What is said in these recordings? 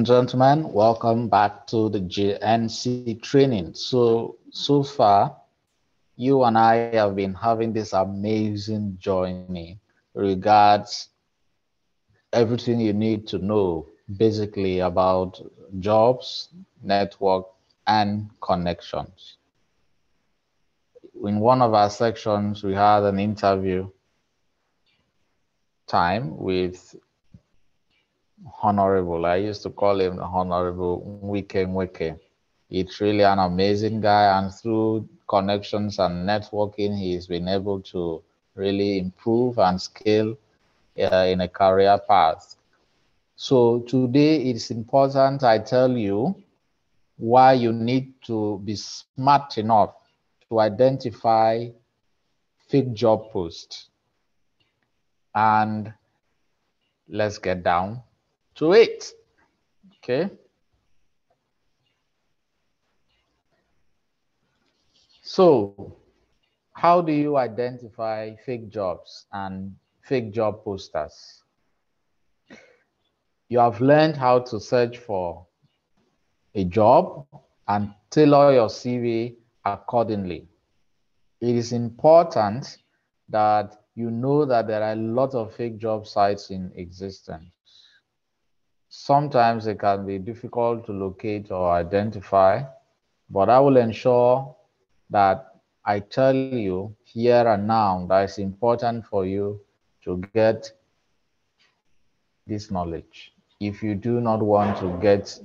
and gentlemen, welcome back to the GNC training. So far, you and I have been having this amazing journey regards everything you need to know basically about jobs, network, and connections. In one of our sections, we had an interview time with Honorable. I used to call him Honorable Wike Wike. It's really an amazing guy, and through connections and networking, he's been able to really improve and scale in a career path. So today it's important I tell you why you need to be smart enough to identify fake job posts. And let's get down to it. Okay. So how do you identify fake jobs and fake job posters? You have learned how to search for a job and tailor your CV accordingly. It is important that you know that there are a lot of fake job sites in existence. Sometimes it can be difficult to locate or identify, but I will ensure that I tell you here and now that it's important for you to get this knowledge. If you do not want to get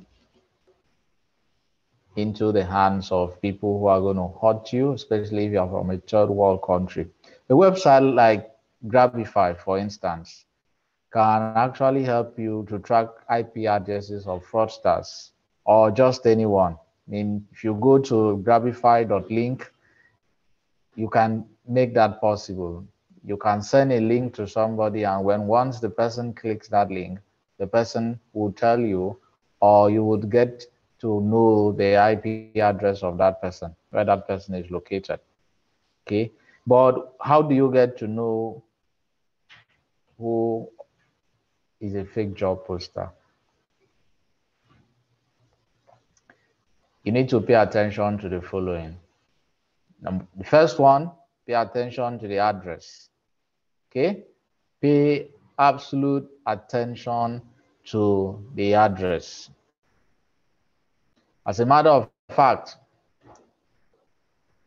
into the hands of people who are going to hurt you, especially if you are from a third world country. A website like Grabify, for instance, can actually help you to track IP addresses of fraudsters or just anyone. I mean, if you go to grabify.link, you can make that possible. You can send a link to somebody, and once the person clicks that link, the person will tell you, or you would get to know the IP address of that person, where that person is located. Okay, but how do you get to know who is a fake job poster? You need to pay attention to the following. The first one, pay attention to the address. Okay, pay absolute attention to the address. As a matter of fact,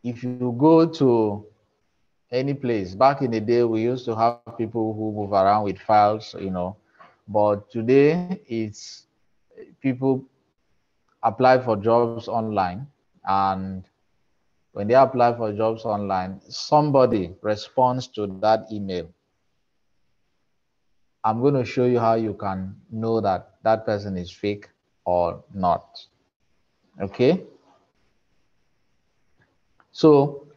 if you go to any place, back in the day, we used to have people who move around with files, but today it's people apply for jobs online, and when they apply for jobs online, somebody responds to that email. I'm going to show you how you can know that that person is fake or not. Okay? So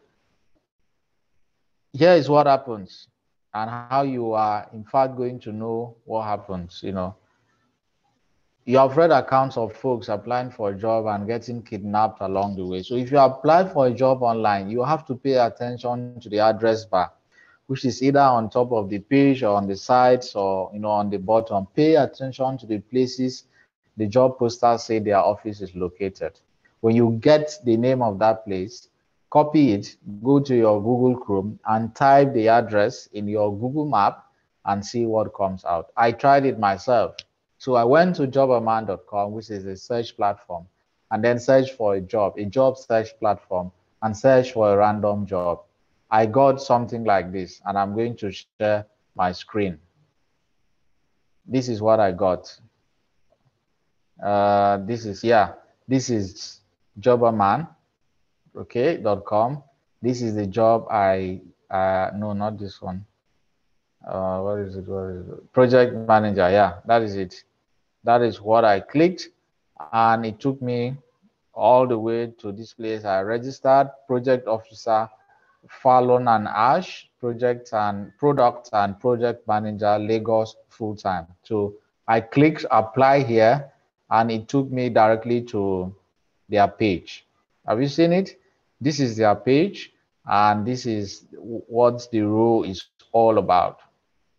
here is what happens and how you are in fact going to know what happens. You have read accounts of folks applying for a job and getting kidnapped along the way. So if you apply for a job online, you have to pay attention to the address bar, which is either on top of the page or on the sides or on the bottom. Pay attention to the places the job posters say their office is located. When you get the name of that place, copy it, go to your Google Chrome and type the address in your Google map and see what comes out. I tried it myself. So I went to jobaman.com, which is a search platform, and then search for a job search platform, and search for a random job. I got something like this, and I'm going to share my screen. This is what I got. This is jobaman, okay, .com. This is the job no, not this one. What is it? Project manager, yeah, that is it. That is what I clicked, and it took me all the way to this place. I registered project officer, Fallon and Ash, product and project manager, Lagos full-time. So I clicked apply here, and it took me directly to their page. Have you seen it? This is their page, and this is what the role is all about.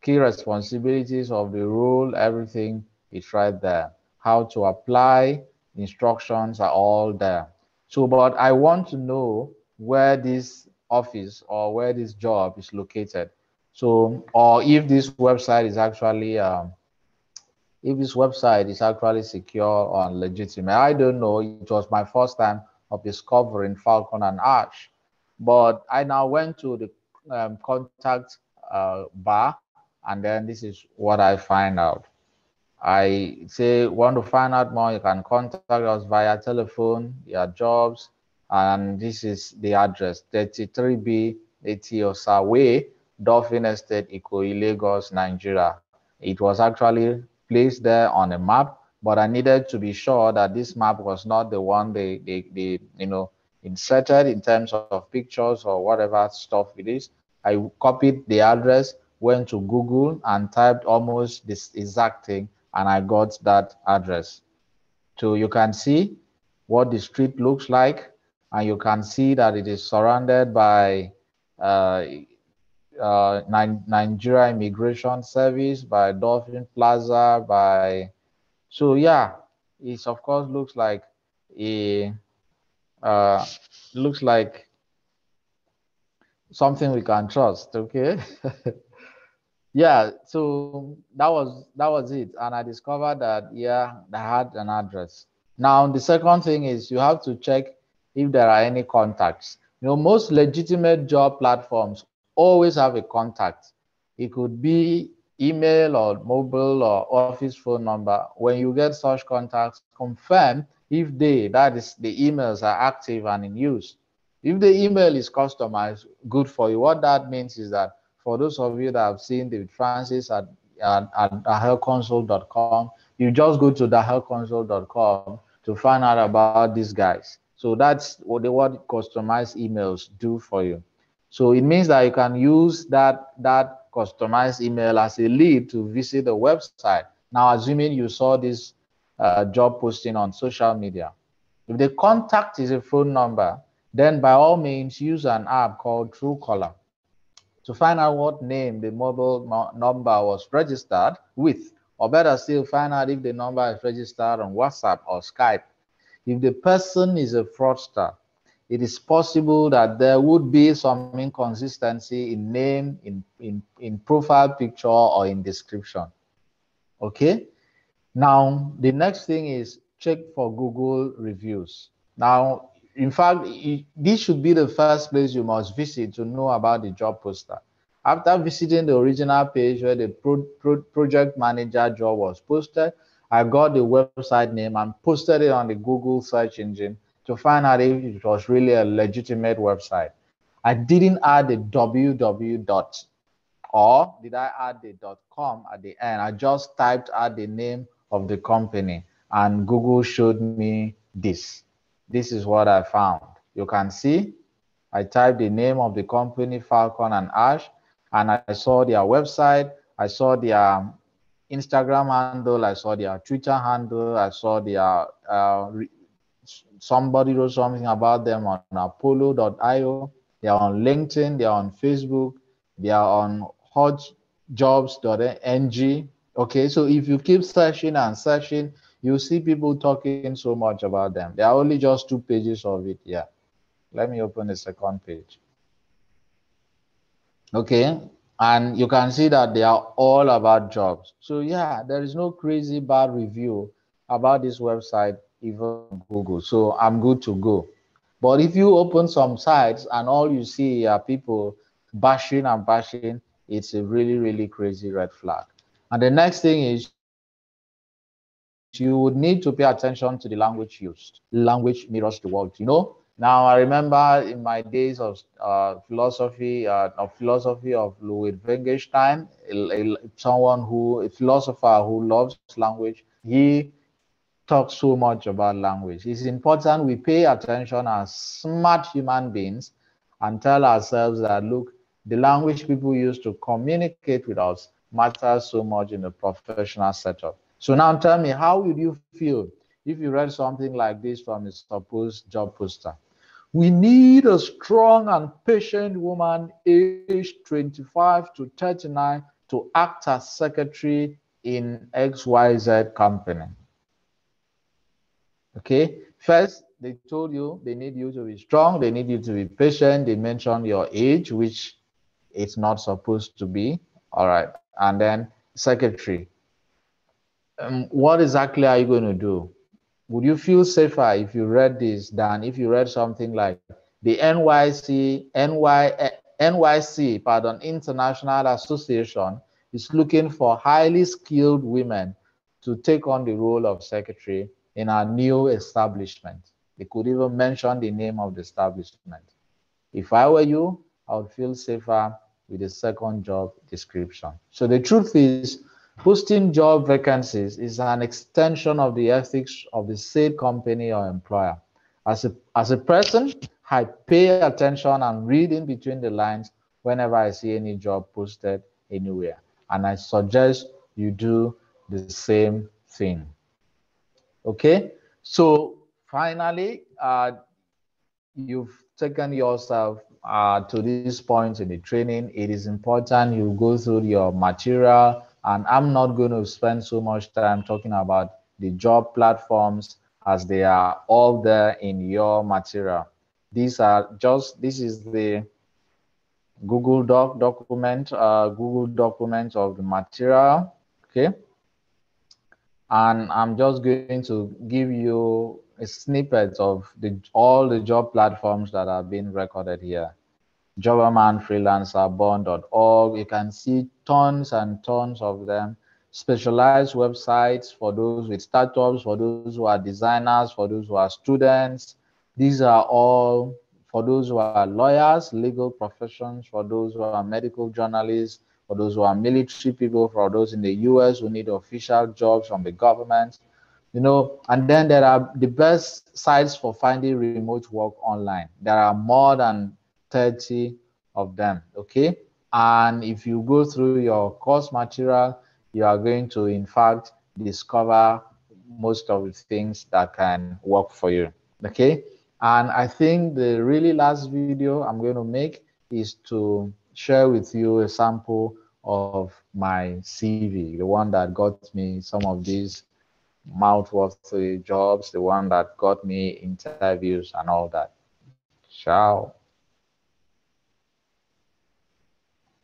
Key responsibilities of the role, everything is right there. how to apply, instructions are all there. So, but I want to know where this office or where this job is located. So, or if this website is actually secure or legitimate. I don't know. It was my first time of discovering Falcon and Ash, but I now went to the contact bar, and then this is what I find out. I say, want to find out more, you can contact us via telephone, your jobs, and this is the address, 33B Etiosa Way, Dolphin Estate, Ikoyi, Lagos, Nigeria. It was actually placed there on a map, but I needed to be sure that this map was not the one they inserted in terms of pictures or whatever stuff it is. I copied the address, went to Google and typed almost this exact thing, and I got that address. So you can see what the street looks like, and you can see that it is surrounded by Nigeria Immigration Service, by Dolphin Plaza, by, so yeah, it of course a looks like something we can trust. Okay. Yeah, so that was it, and I discovered that, yeah, I had an address. Now the second thing is you have to check if there are any contacts. Most legitimate job platforms always have a contact. It could be email or mobile or office phone number. When you get such contacts, confirm if that is the emails are active and in use. If the email is customized, good for you. What that means is that for those of you that have seen David Francis at dahelconsole.com, you just go to dahelconsole.com to find out about these guys. So that's what customized emails do for you. So it means that you can use that customized email as a lead to visit the website. Now, assuming you saw this job posting on social media, if the contact is a phone number, then by all means use an app called Truecaller to find out what name the mobile number was registered with, or better still, find out if the number is registered on WhatsApp or Skype. If the person is a fraudster, it is possible that there would be some inconsistency in name, in profile picture, or in description. Okay? Now, the next thing is check for Google reviews. Now, in fact, this should be the first place you must visit to know about the job poster. After visiting the original page where the project manager job was posted, I got the website name and posted it on the Google search engine to find out if it was really a legitimate website. I didn't add the www. Or did I add the .com at the end? I just typed out the name of the company and Google showed me this. This is what I found. You can see I typed the name of the company, Falcon and Ash, and I saw their website. I saw their Instagram handle. I saw their Twitter handle. I saw their somebody wrote something about them on Apollo.io. They are on LinkedIn. They are on Facebook. They are on hotjobs.ng. Okay, so if you keep searching and searching, you see people talking so much about them. There are only just 2 pages of it here. Let me open the second page. Okay, and you can see that they are all about jobs. So yeah, there is no crazy bad review about this website, even on Google. So I'm good to go. But if you open some sites and all you see are people bashing and bashing, it's a really, really crazy red flag. And the next thing is you would need to pay attention to the language used. Language mirrors the world, Now, I remember in my days of philosophy of Ludwig Wittgenstein, a philosopher who loves language, he talks so much about language. It's important we pay attention as smart human beings and tell ourselves that, look, the language people use to communicate with us matters so much in the professional setup. So now tell me, how would you feel if you read something like this from a supposed job poster? We need a strong and patient woman aged 25 to 39 to act as secretary in XYZ company. Okay, first they told you they need you to be strong, they need you to be patient. They mentioned your age, which it's not supposed to be. All right, and then secretary. What exactly are you going to do? Would you feel safer if you read this than if you read something like the NYC, pardon, International Association is looking for highly skilled women to take on the role of secretary in our new establishment. They could even mention the name of the establishment. If I were you, I would feel safer with the second job description. So the truth is, posting job vacancies is an extension of the ethics of the said company or employer. As a person, I pay attention and read in between the lines whenever I see any job posted anywhere. And I suggest you do the same thing. Okay? So finally, you've taken yourself to this point in the training. It is important you go through your material, and I'm not going to spend so much time talking about the job platforms as they are all there in your material. This is the Google Google document of the material, okay? And I'm just going to give you a snippet of all the job platforms that have been recorded here. Jobbermanfreelancerbond.org. You can see tons and tons of them. Specialized websites for those with startups, for those who are designers, for those who are students. These are all for those who are lawyers, legal professions, for those who are medical journalists, for those who are military people, for those in the US who need official jobs from the government, and then there are the best sites for finding remote work online. There are more than 30 of them, okay? And if you go through your course material, you are going to, in fact, discover most of the things that can work for you, okay? And I think the really last video I'm going to make is to share with you a sample of my CV, the one that got me some of these mouth-watering jobs, the one that got me interviews and all that. Ciao.